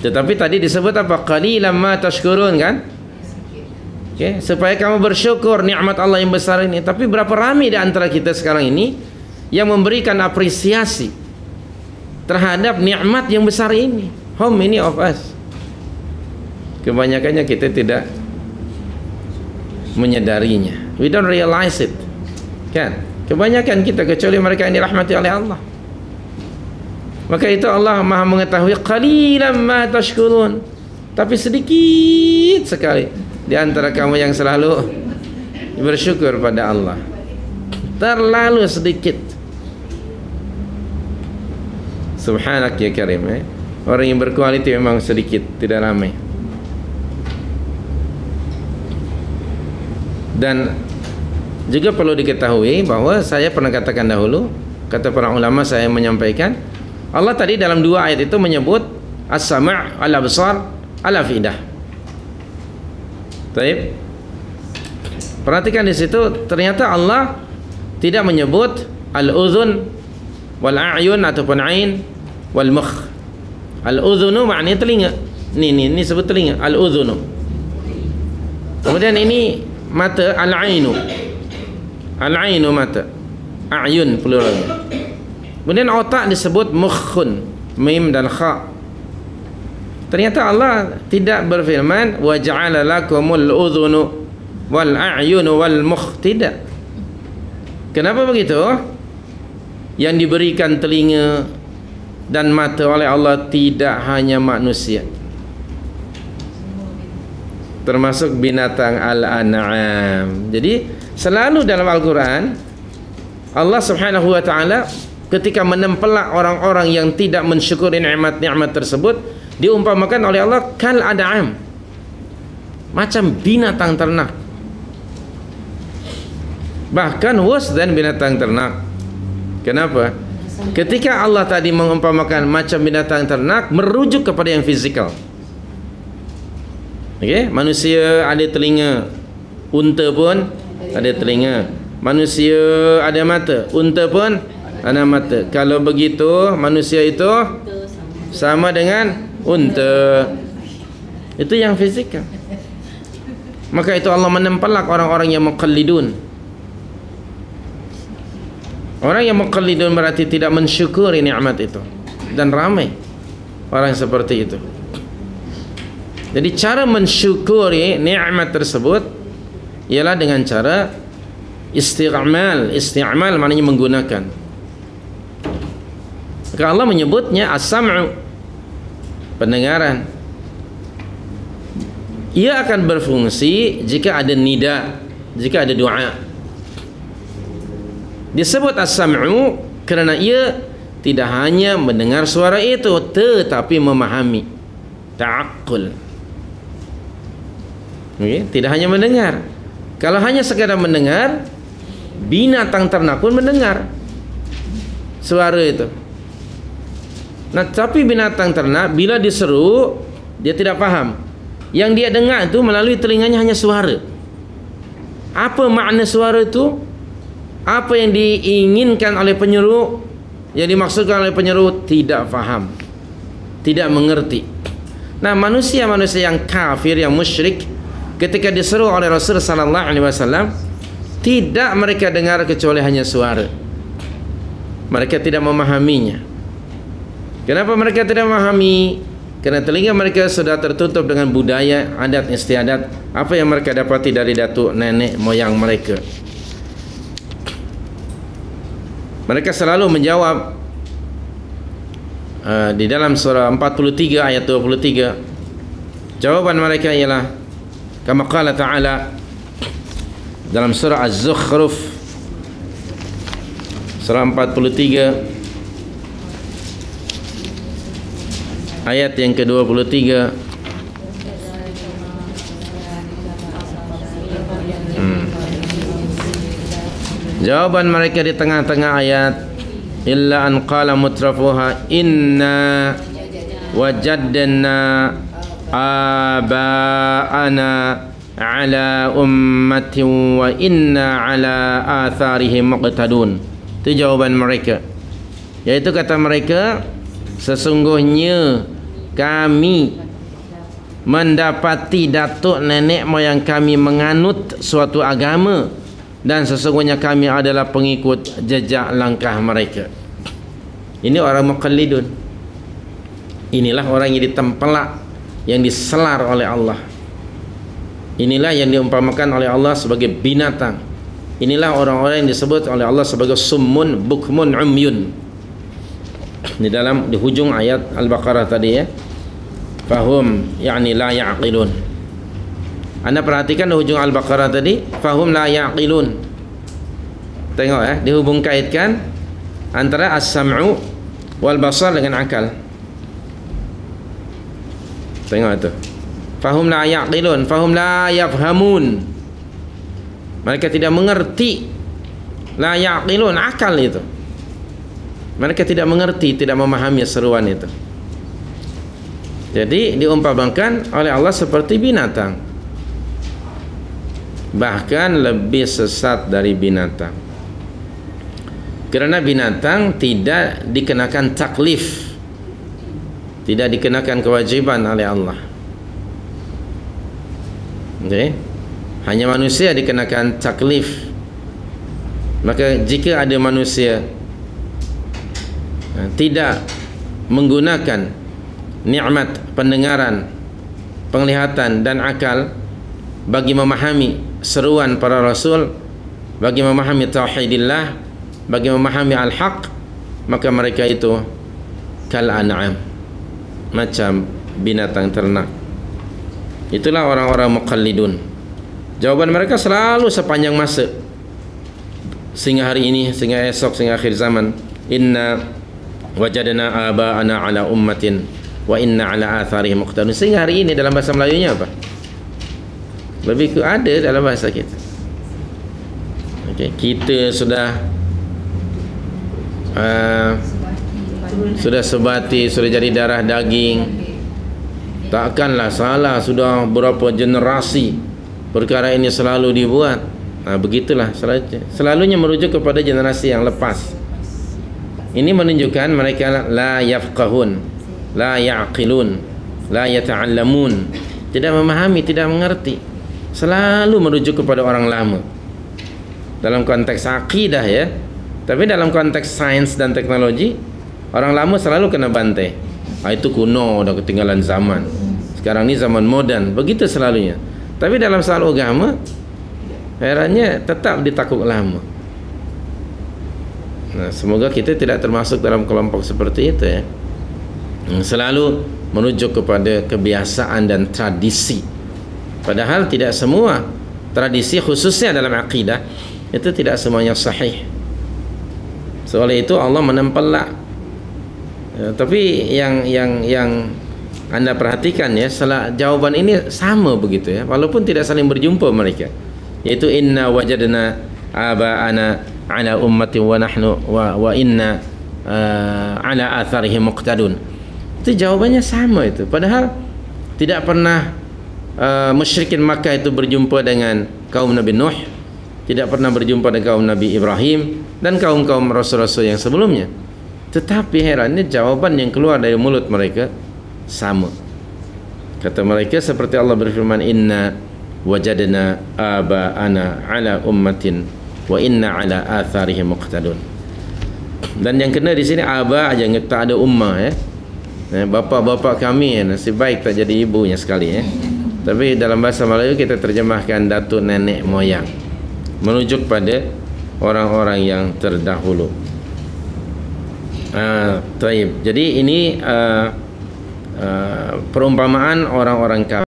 Tetapi tadi disebut apa? Qalilan ma tashkurun kan? Okay. Supaya kamu bersyukur nikmat Allah yang besar ini. Tapi berapa ramai di antara kita sekarang ini yang memberikan apresiasi terhadap nikmat yang besar ini? How many of us? Kebanyakannya kita tidak menyadarinya. We don't realize it. Kan? Kebanyakan kita, kecuali mereka yang dirahmati oleh Allah. Maka itu Allah Maha mengetahui qalilan ma tashkurun. Tapi sedikit sekali di antara kamu yang selalu bersyukur pada Allah. Terlalu sedikit. Subhanak ya Karim. Orang yang berkualiti memang sedikit, tidak ramai. Dan juga perlu diketahui bahwa saya pernah katakan dahulu, kata para ulama saya menyampaikan, Allah tadi dalam dua ayat itu menyebut as-sama' al-absar al-afidah. Baik. Perhatikan di situ, ternyata Allah tidak menyebut al-udhun wal a'yun ataupun ain wal mukh. Al-udhunu maknanya telinga. Ini sebut telinga, al-udhunu. Kemudian ini mata, al-ainu. Al-ainu mata, a'yun pluralnya. Kemudian otak disebut mukhun, mim dan kha. Ternyata Allah tidak berfirman wa ja'ala lakumul udhunu wal a'yunu wal mukh, tidak. Kenapa begitu? Yang diberikan telinga dan mata oleh Allah tidak hanya manusia, termasuk binatang al-an'am. Jadi selalu dalam Al-Quran Allah subhanahu wa ta'ala ketika menempelak orang-orang yang tidak mensyukuri nikmat-nikmat tersebut, diumpamakan oleh Allah kal ad'am, macam binatang ternak, bahkan worse than binatang ternak. Kenapa? Ketika Allah tadi mengumpamakan macam binatang ternak, merujuk kepada yang fizikal. Okay? Manusia ada telinga, unta pun ada telinga. Manusia ada mata, unta pun ada mata. Kalau begitu manusia itu sama dengan unta. Itu yang fizikal. Maka itu Allah menempelak orang-orang yang muqallidun. Orang yang muqallidun berarti tidak mensyukuri nikmat itu. Dan ramai orang seperti itu. Jadi cara mensyukuri nikmat tersebut ialah dengan cara isti'mal. Isti'mal maknanya menggunakan. Maka Allah menyebutnya as-sam'u, pendengaran. Ia akan berfungsi jika ada nida, jika ada doa. Disebut as-sam'u kerana ia tidak hanya mendengar suara itu, tetapi memahami, ta'aqqul. Okay? Tidak hanya mendengar. Kalau hanya sekadar mendengar, binatang ternak pun mendengar suara itu. Nah, tapi binatang ternak bila diseru, dia tidak paham. Yang dia dengar itu melalui telinganya hanya suara. Apa makna suara itu? Apa yang diinginkan oleh penyeru, yang dimaksudkan oleh penyeru, tidak faham, tidak mengerti. Nah, manusia-manusia yang kafir, yang musyrik, ketika diseru oleh Rasul sallallahu alaihi wasallam, tidak mereka dengar kecuali hanya suara. Mereka tidak memahaminya. Kenapa mereka tidak memahami? Kerana telinga mereka sudah tertutup dengan budaya, adat istiadat, apa yang mereka dapati dari datuk nenek moyang mereka. Mereka selalu menjawab di dalam surah 43 ayat 23. Jawaban mereka ialah kama qala ta'ala dalam surah Az-Zukhruf surah 43 ayat yang ke-23. Jawaban mereka di tengah-tengah ayat, illa an qala mutrafuha inna wajadna aba'ana ala ummatin wa inna ala atharihim muqtadun. Itu jawaban mereka. Yaitu kata mereka, sesungguhnya kami mendapati datuk nenek moyang kami menganut suatu agama dan sesungguhnya kami adalah pengikut jejak langkah mereka. Ini orang muqallidun. Inilah orang yang ditempelak, yang diselar oleh Allah. Inilah yang diumpamakan oleh Allah sebagai binatang. Inilah orang-orang yang disebut oleh Allah sebagai summun bukmun umyun. Di hujung ayat Al-Baqarah tadi ya. Fahum yakni la ya'qilun. Anda perhatikan di hujung Al-Baqarah tadi, fahum la ya'qilun. Tengok ya, dihubung kaitkan antara as-sam'u wal basar dengan akal. Tengok itu. Fahum la ya'qilun, fahum la yafhamun. Mereka tidak mengerti. La ya'qilun, akal itu. Mereka tidak mengerti, tidak memahami seruan itu. Jadi diumpamakan oleh Allah seperti binatang, bahkan lebih sesat dari binatang. Kerana binatang tidak dikenakan taklif, tidak dikenakan kewajiban oleh Allah. Okay? Hanya manusia dikenakan taklif. Maka jika ada manusia tidak menggunakan nikmat pendengaran, penglihatan dan akal bagi memahami seruan para rasul, bagi memahami tauhidillah, bagi memahami al-haq, maka mereka itu kal an'am, macam binatang ternak. Itulah orang-orang muqallidun. Jawaban mereka selalu sepanjang masa, sehingga hari ini, sehingga esok, sehingga akhir zaman. Inna wajadna aba'ana ala ummatin wa inna ala atharihim muqtadun. Sehingga hari ini dalam bahasa Melayunya apa? Lebih ke ada dalam bahasa kita. Okay. Kita sudah sebati, sudah jadi darah daging. Takkanlah salah, sudah berapa generasi perkara ini selalu dibuat. Begitulah selalunya merujuk kepada generasi yang lepas. Ini menunjukkan mereka la yafqahun, la ya'qilun, la yata'allamun, tidak memahami, tidak mengerti. Selalu merujuk kepada orang lama dalam konteks akidah ya. Tapi dalam konteks sains dan teknologi, orang lama selalu kena bantai. Itu kuno, udah ketinggalan zaman. Sekarang ni zaman moden. Begitu selalunya. Tapi dalam soal agama, herannya tetap ditakuk lama. Nah, semoga kita tidak termasuk dalam kelompok seperti itu ya. Selalu merujuk kepada kebiasaan dan tradisi. Padahal tidak semua tradisi, khususnya dalam akidah, itu tidak semuanya sahih. Oleh itu Allah menempelak. Tapi yang Anda perhatikan ya, jawaban ini sama begitu ya, walaupun tidak saling berjumpa mereka. Yaitu inna wajadna aba'ana ala ummatin wa nahnu wa inna ala atharihim muqtadun. Itu jawabannya sama itu. Padahal tidak pernah musyrikin Makkah itu berjumpa dengan kaum Nabi Nuh, tidak pernah berjumpa dengan kaum Nabi Ibrahim dan kaum-kaum rasul-rasul yang sebelumnya. Tetapi herannya jawaban yang keluar dari mulut mereka sama. Kata mereka seperti Allah berfirman, inna wajadna aba'ana ala ummatin wa inna ala atharihim muqtadun. Dan yang kena di sini aba aja, tak ada ummah ya. Bapa-bapa kami ya, nasib baik tak jadi ibunya sekali ya. Tapi dalam bahasa Melayu kita terjemahkan datuk nenek moyang, merujuk pada orang-orang yang terdahulu. Taib. Jadi ini perumpamaan orang-orang kafir.